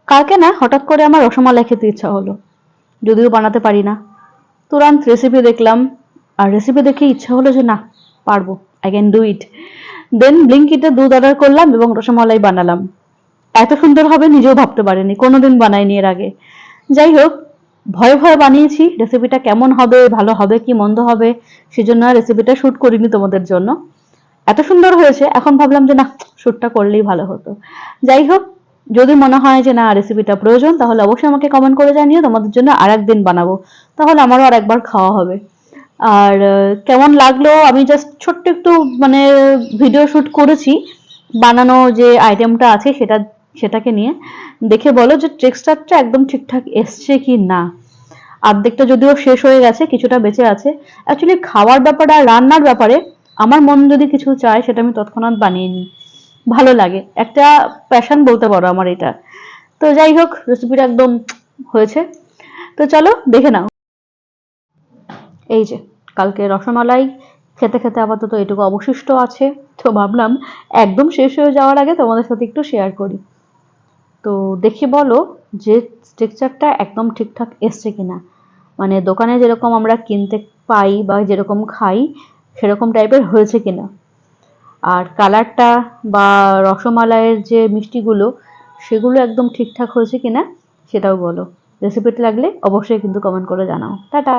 কালকে না হঠাৎ করে আমার রসমালাই খেতে ইচ্ছা হলো, যদিও বানাতে পারি না। তুরন্ত রেসিপি দেখলাম, আর রেসিপি দেখে ইচ্ছা হলো যে না, পারবো, আই ক্যান ডু ইট। দেন ব্লিঙ্কিটে দুধ অর্ডার করলাম এবং রসমালাই বানালাম। এত সুন্দর হবে নিজেও ভাবতে পারিনি, কোনোদিন বানাইনি এর আগে। যাই হোক, ভয়ে ভয়ে বানিয়েছি, রেসিপিটা কেমন হবে, ভালো হবে কি মন্দ হবে সেজন্য আর রেসিপিটা শুট করিনি তোমাদের জন্য। এত সুন্দর হয়েছে, এখন ভাবলাম যে না, শুটটা করলেই ভালো হতো। যাই হোক, যদি মনে হয় যে না রেসিপিটা প্রয়োজন, তাহলে অবশ্যই আমাকে কমেন্ট করে জানিও, তোমাদের জন্য আর একদিন বানাবো, তাহলে আমারও আর একবার খাওয়া হবে। আর কেমন লাগলো, আমি জাস্ট ছোট্ট একটু মানে ভিডিও শুট করেছি বানানো যে আইটেমটা আছে সেটাকে নিয়ে। দেখে বলো যে টেক্সচারটা একদম ঠিকঠাক এসছে কি না। অর্ধেকটা যদিও শেষ হয়ে গেছে, কিছুটা বেঁচে আছে। অ্যাকচুয়ালি খাওয়ার ব্যাপারে আর রান্নার ব্যাপারে আমার মন যদি কিছু চায় সেটা আমি তৎক্ষণাৎ বানিয়ে নিই, ভালো লাগে, একটা প্যাশন বলতে পারো আমার এটা। তো যাই হোক, রেসিপিটা একদম হয়েছে। তো চলো দেখে নাও। এই যে কালকে রসমালাই খেতে খেতে আপাতত এটুকু অবশিষ্ট আছে, তো ভাবলাম একদম শেষ হয়ে যাওয়ার আগে তোমাদের সাথে একটু শেয়ার করি। তো দেখি বলো যে টেক্সচারটা একদম ঠিকঠাক এসছে কিনা, মানে দোকানে যেরকম আমরা কিনতে পাই বা যেরকম খাই সেরকম টাইপের হয়েছে কিনা। আর কালারটা বা রসমালাইয়ের যে মিষ্টিগুলো সেগুলো একদম ঠিকঠাক হয়েছে কিনা সেটাও বলো। রেসিপিটা লাগলে অবশ্যই কিন্তু কমেন্ট করে জানাও। টাটা।